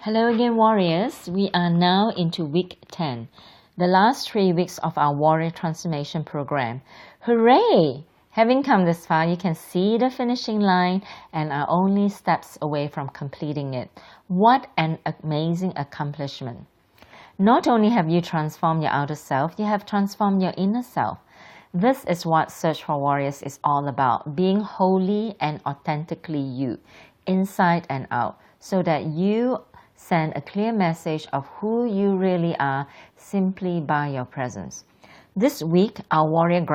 Hello again, warriors. We are now into week 10, the last 3 weeks of our warrior transformation program. Hooray! Having come this far, you can see the finishing line and are only steps away from completing it. What an amazing accomplishment. Not only have you transformed your outer self, you have transformed your inner self. This is what Search for Warriors is all about, being wholly and authentically you, inside and out, so that you send a clear message of who you really are simply by your presence. This week, our warrior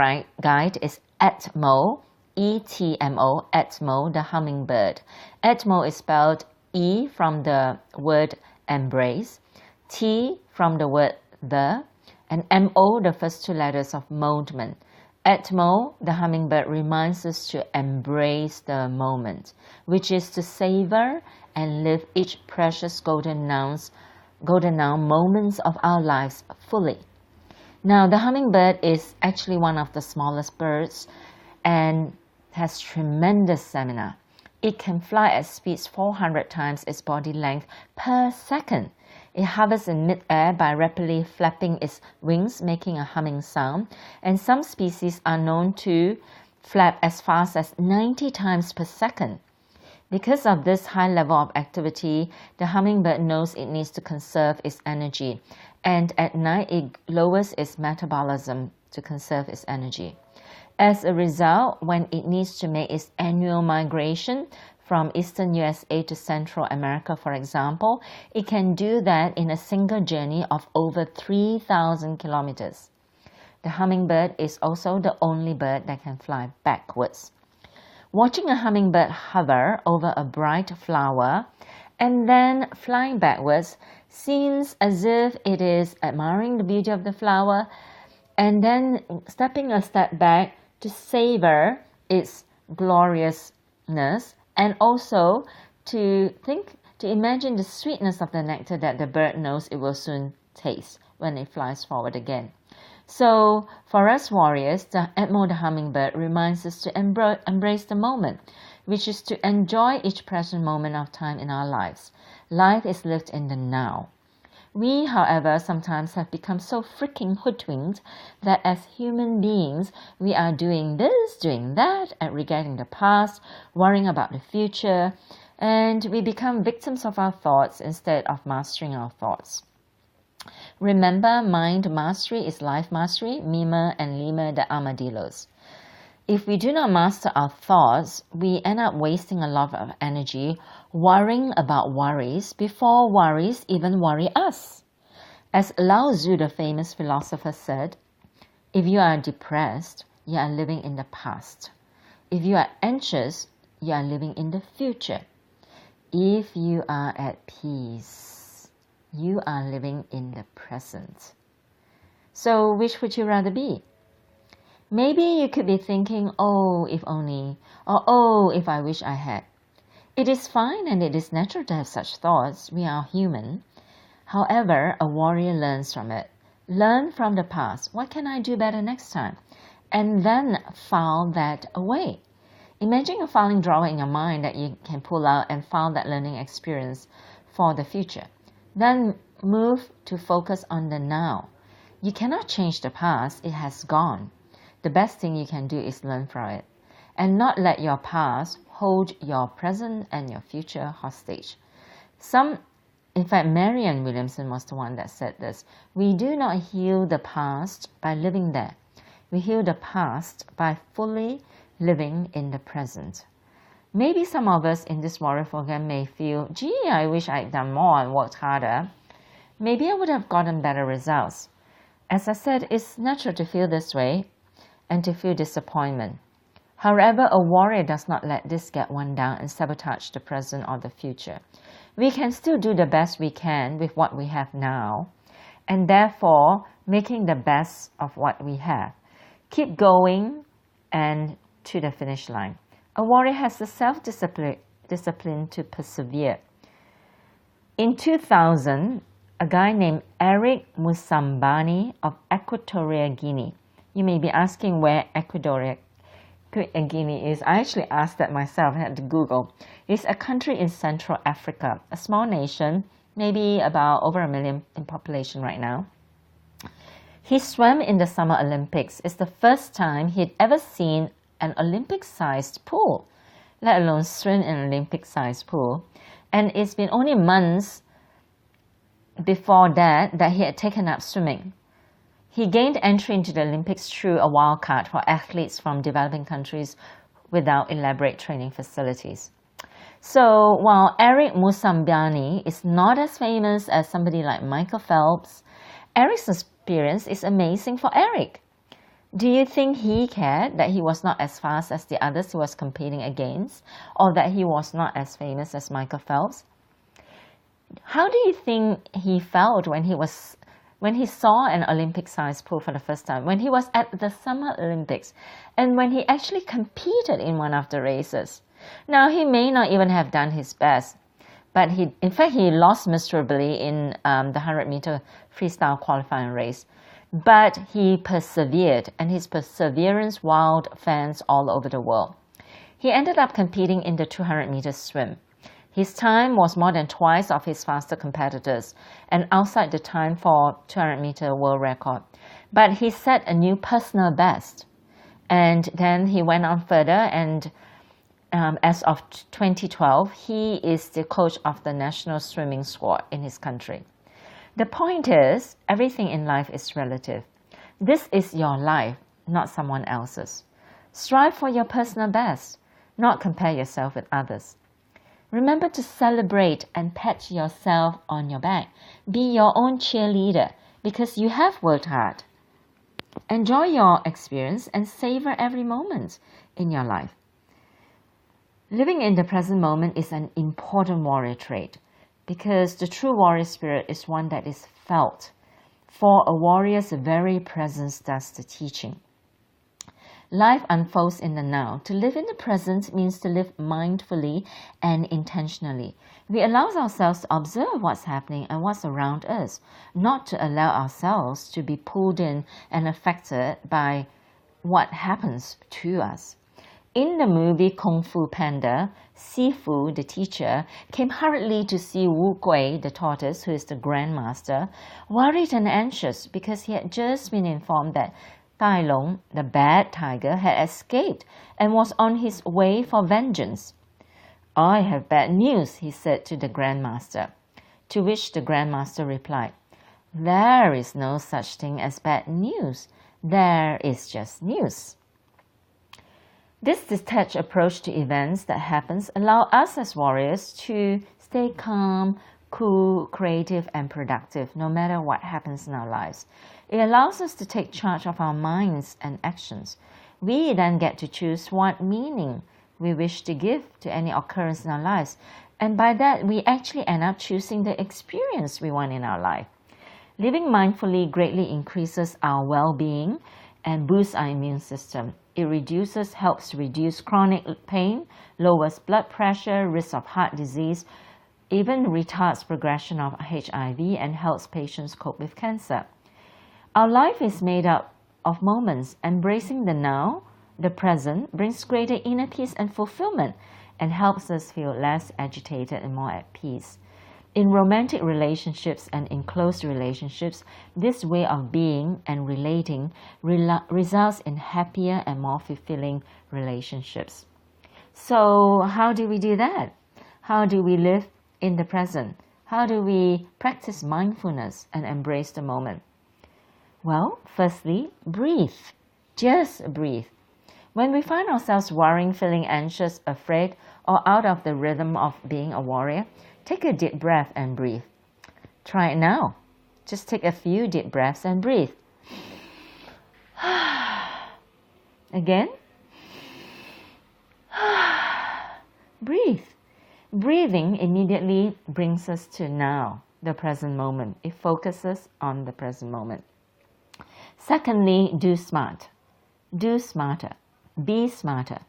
guide is ETMO, ETMO, ETMO, the hummingbird. ETMO is spelled E from the word embrace, T from the word the, and MO, the first two letters of moment. ETMO, the hummingbird, reminds us to embrace the moment, which is to savor and live each precious golden noun moments of our lives fully. Now, the hummingbird is actually one of the smallest birds and has tremendous stamina. It can fly at speeds 400 times its body length per second. It hovers in mid-air by rapidly flapping its wings, making a humming sound, and some species are known to flap as fast as 90 times per second. Because of this high level of activity, the hummingbird knows it needs to conserve its energy, and at night it lowers its metabolism to conserve its energy. As a result, when it needs to make its annual migration from eastern USA to Central America, for example, it can do that in a single journey of over 3,000 kilometers. The hummingbird is also the only bird that can fly backwards. Watching a hummingbird hover over a bright flower and then flying backwards seems as if it is admiring the beauty of the flower and then stepping a step back to savor its gloriousness and also to imagine the sweetness of the nectar that the bird knows it will soon taste when it flies forward again. So, for us warriors, the ETMO, the hummingbird, reminds us to embrace the moment, which is to enjoy each present moment of time in our lives. Life is lived in the now. We, however, sometimes have become so freaking hoodwinked that as human beings, we are doing this, doing that, and regretting the past, worrying about the future, and we become victims of our thoughts instead of mastering our thoughts. Remember, mind mastery is life mastery, Mima and Lima the armadillos. If we do not master our thoughts, we end up wasting a lot of energy worrying about worries before worries even worry us. As Lao Tzu, the famous philosopher, said, if you are depressed, you are living in the past. If you are anxious, you are living in the future. If you are at peace, you are living in the present. So, which would you rather be? Maybe you could be thinking, oh, if only, or oh, if I wish I had. It is fine and it is natural to have such thoughts. We are human. However, a warrior learns from it. Learn from the past. What can I do better next time? And then file that away. Imagine a filing drawer in your mind that you can pull out and file that learning experience for the future. Then move to focus on the now. You cannot change the past. It has gone. The best thing you can do is learn from it and not let your past hold your present and your future hostage. In fact, Marianne Williamson was the one that said this. We do not heal the past by living there. We heal the past by fully living in the present. Maybe some of us in this warrior program may feel, gee, I wish I'd done more and worked harder. Maybe I would have gotten better results. As I said, it's natural to feel this way and to feel disappointment. However, a warrior does not let this get one down and sabotage the present or the future. We can still do the best we can with what we have now, and therefore making the best of what we have. Keep going and to the finish line. A warrior has the self-discipline to persevere. In 2000, a guy named Eric Musambani of Equatorial Guinea. You may be asking where Equatorial Guinea is. I actually asked that myself. I had to Google. It's a country in Central Africa, a small nation maybe about over 1 million in population right now. He swam in the Summer Olympics. It's the first time he'd ever seen an Olympic-sized pool, let alone swim in an Olympic-sized pool. And it's been only months before that he had taken up swimming. He gained entry into the Olympics through a wildcard for athletes from developing countries without elaborate training facilities. So while Eric Moussambani is not as famous as somebody like Michael Phelps, Eric's experience is amazing for Eric. Do you think he cared that he was not as fast as the others he was competing against, or that he was not as famous as Michael Phelps? How do you think he felt when he saw an Olympic-sized pool for the first time, when he was at the Summer Olympics, and when he actually competed in one of the races? Now, he may not even have done his best, but in fact, he lost miserably in the 100-meter freestyle qualifying race. But he persevered, and his perseverance wowed fans all over the world. He ended up competing in the 200-meter swim. His time was more than twice of his faster competitors and outside the time for 200-meter world record. But he set a new personal best. And then he went on further, and as of 2012, he is the coach of the national swimming squad in his country. The point is, everything in life is relative. This is your life, not someone else's. Strive for your personal best, not compare yourself with others. Remember to celebrate and pat yourself on your back. Be your own cheerleader because you have worked hard. Enjoy your experience and savor every moment in your life. Living in the present moment is an important warrior trait because the true warrior spirit is one that is felt. For a warrior's very presence does the teaching. Life unfolds in the now. To live in the present means to live mindfully and intentionally. We allow ourselves to observe what's happening and what's around us, not to allow ourselves to be pulled in and affected by what happens to us. In the movie Kung Fu Panda, Sifu, the teacher, came hurriedly to see Wu Gui, the tortoise, who is the grandmaster, worried and anxious because he had just been informed that Tai Long, the bad tiger, had escaped and was on his way for vengeance. "I have bad news," he said to the grandmaster, to which the grandmaster replied, "There is no such thing as bad news. There is just news." This detached approach to events that happens allows us as warriors to stay calm, cool, creative, and productive no matter what happens in our lives. It allows us to take charge of our minds and actions. We then get to choose what meaning we wish to give to any occurrence in our lives. And by that, we actually end up choosing the experience we want in our life. Living mindfully greatly increases our well-being and boosts our immune system. It helps reduce chronic pain, lowers blood pressure, risk of heart disease, even retards progression of HIV, and helps patients cope with cancer. Our life is made up of moments. Embracing the now, the present, brings greater inner peace and fulfillment and helps us feel less agitated and more at peace. In romantic relationships and in close relationships, this way of being and relating results in happier and more fulfilling relationships. So how do we do that? How do we live in the present? How do we practice mindfulness and embrace the moment? Well, firstly, breathe. Just breathe. When we find ourselves worrying, feeling anxious, afraid, or out of the rhythm of being a warrior, take a deep breath and breathe. Try it now. Just take a few deep breaths and breathe. Again. Breathe. Breathing immediately brings us to now, the present moment. It focuses on the present moment. Secondly, do smart. Do smarter. Be smarter.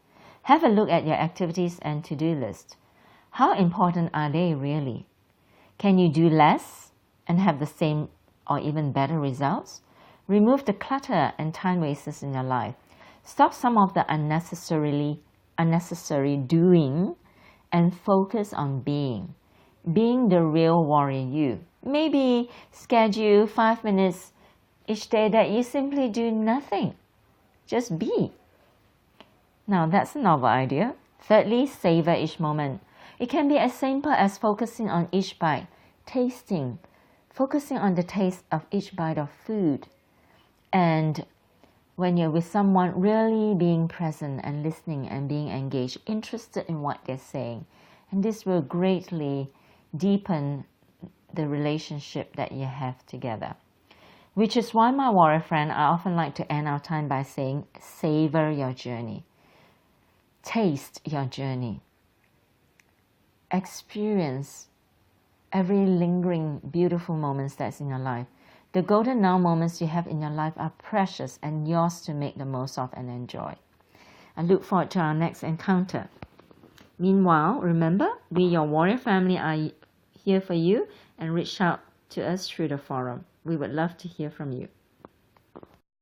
Have a look at your activities and to-do list. How important are they really? Can you do less and have the same or even better results? Remove the clutter and time wasters in your life. Stop some of the unnecessary doing and focus on being. being the real warrior you. Maybe schedule 5 minutes each day that you simply do nothing. Just be. Now that's a novel idea. Thirdly, savor each moment. It can be as simple as focusing on each bite, tasting, focusing on the taste of each bite of food. And when you're with someone, really being present and listening and being engaged, interested in what they're saying. And this will greatly deepen the relationship that you have together. Which is why, my warrior friend, I often like to end our time by saying, savor your journey. Taste your journey. Experience every lingering, beautiful moments that's in your life. The golden now moments you have in your life are precious and yours to make the most of and enjoy. I look forward to our next encounter. Meanwhile, remember, we, your warrior family, are here for you, and reach out to us through the forum. We would love to hear from you.